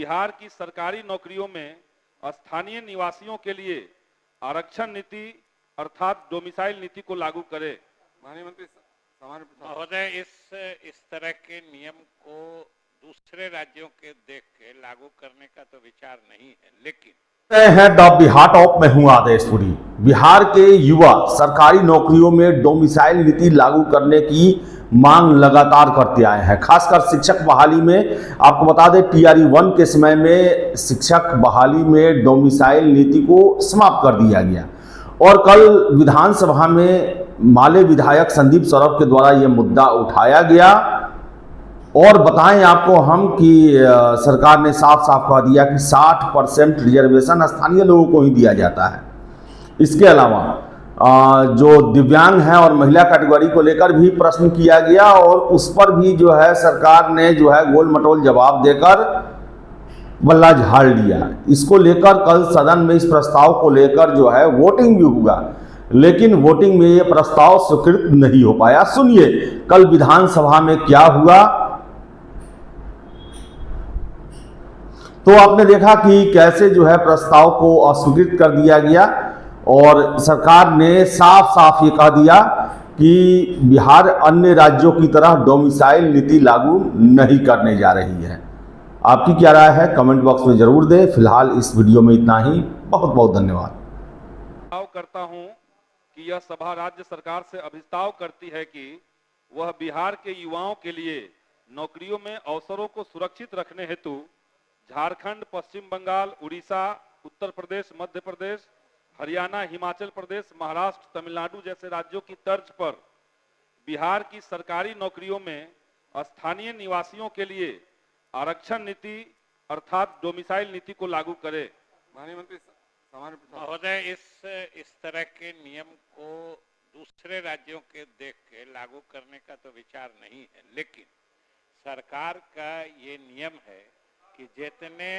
बिहार की सरकारी नौकरियों में स्थानीय निवासियों के लिए आरक्षण नीति अर्थात डोमिसाइल नीति को लागू करे। माननीय मंत्री सामान्य प्रसाद महोदय, इस तरह के नियम को दूसरे राज्यों के देख के लागू करने का तो विचार नहीं है, लेकिन है द बिहार टॉप में हूं आदेशपुरी। बिहार के युवा सरकारी नौकरियों में डोमिसाइल नीति लागू करने की मांग लगातार करते आए हैं। खासकर शिक्षक बहाली में आपको बता दें, टीआरई 1 के समय में शिक्षक बहाली में डोमिसाइल नीति को समाप्त कर दिया गया और कल विधानसभा में माले विधायक संदीप सौरभ के द्वारा यह मुद्दा उठाया गया। और बताएं आपको हम कि सरकार ने साफ साफ कह दिया कि 60% रिजर्वेशन स्थानीय लोगों को ही दिया जाता है। इसके अलावा जो दिव्यांग हैं और महिला कैटेगरी को लेकर भी प्रश्न किया गया और उस पर भी जो है सरकार ने जो है गोल मटोल जवाब देकर बल्ला झाड़ लिया। इसको लेकर कल सदन में इस प्रस्ताव को लेकर जो है वोटिंग भी हुआ, लेकिन वोटिंग में ये प्रस्ताव स्वीकृत नहीं हो पाया। सुनिए कल विधानसभा में क्या हुआ। तो आपने देखा कि कैसे जो है प्रस्ताव को अस्वीकृत कर दिया गया और सरकार ने साफ साफ ये कह दिया कि बिहार अन्य राज्यों की तरह डोमिसाइल नीति लागू नहीं करने जा रही है। आपकी क्या राय है कमेंट बॉक्स में जरूर दें। फिलहाल इस वीडियो में इतना ही। बहुत बहुत धन्यवाद। करता हूं कि यह सभा राज्य सरकार से अभिस्ताव करती है कि वह बिहार के युवाओं के लिए नौकरियों में अवसरों को सुरक्षित रखने हेतु झारखंड, पश्चिम बंगाल, उड़ीसा, उत्तर प्रदेश, मध्य प्रदेश, हरियाणा, हिमाचल प्रदेश, महाराष्ट्र, तमिलनाडु जैसे राज्यों की तर्ज पर बिहार की सरकारी नौकरियों में स्थानीय निवासियों के लिए आरक्षण नीति अर्थात डोमिसाइल नीति को लागू करे। माननीय मंत्री सामान्य प्रसाद महोदय, इस तरह के नियम को दूसरे राज्यों के देख के लागू करने का तो विचार नहीं है, लेकिन सरकार का ये नियम है कि जितने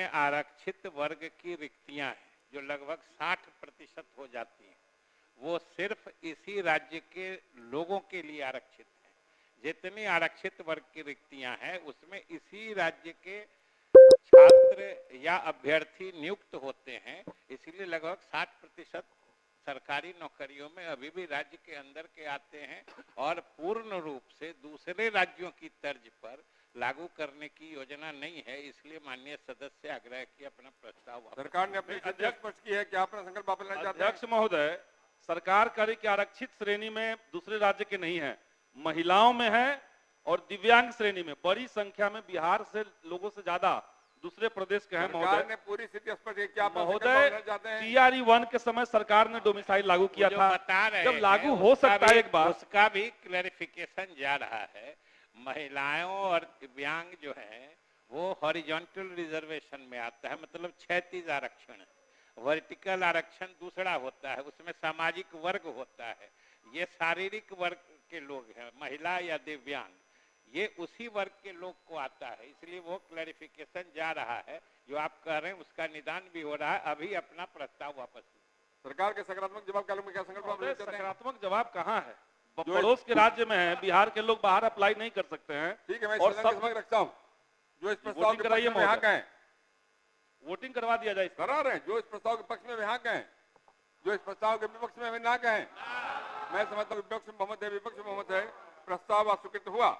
आरक्षित वर्ग की रिक्तियां हैं, जो लगभग 60% हो जाती हैं, वो सिर्फ इसी राज्य के लोगों के लिए आरक्षित है। जितनी आरक्षित वर्ग की रिक्तियां हैं उसमें इसी राज्य के छात्र या अभ्यर्थी नियुक्त होते हैं, इसलिए लगभग 60% सरकारी नौकरियों में अभी भी राज्य के अंदर के आते हैं और पूर्ण रूप से दूसरे राज्यों की तर्ज पर लागू करने की योजना नहीं है। इसलिए माननीय सदस्य आग्रह किया अपना प्रस्ताव सरकार ने अपनी अध्यक्ष स्पष्ट की है कि आप अपना संकल्प वापस लेना चाहते हैं। अध्यक्ष महोदय, सरकार कह रही कि आरक्षित श्रेणी में दूसरे राज्य के नहीं है, महिलाओं में है और दिव्यांग श्रेणी में बड़ी संख्या में बिहार से लोगों से ज्यादा दूसरे प्रदेश के हैं। महोदय ने पूरी स्थिति स्पष्ट की आप महोदय, टीआरई 1 के समय सरकार ने डोमिसाइल लागू किया था। बता रहे जब लागू हो सकता है एक बार, उसका भी क्लैरिफिकेशन जा रहा है। महिलाओं और दिव्यांग जो है वो हॉरिजॉन्टल रिजर्वेशन में आता है, मतलब क्षैतिज आरक्षण। वर्टिकल आरक्षण दूसरा होता है, उसमें सामाजिक वर्ग होता है। ये शारीरिक वर्ग के लोग हैं, महिला या दिव्यांग, ये उसी वर्ग के लोग को आता है। इसलिए वो क्लैरिफिकेशन जा रहा है, जो आप कह रहे हैं उसका निदान भी हो रहा है। अभी अपना प्रस्ताव वापस सरकार के सकारात्मक जवाब क्या संकल्प? सकारात्मक जवाब कहाँ है? पड़ोस के राज्य में है, बिहार के लोग बाहर अप्लाई नहीं कर सकते हैं। ठीक है, मैं और सब रखता हूँ जो इस प्रस्ताव के पक्ष में यहाँ कहें, वोटिंग करवा दिया जाए। करा रहे हैं जो इस प्रस्ताव के पक्ष में यहाँ कहें, जो इस प्रस्ताव के विपक्ष में ना कहें। मैं समझता हूँ विपक्ष में बहुमत है, प्रस्ताव अस्वीकृत हुआ।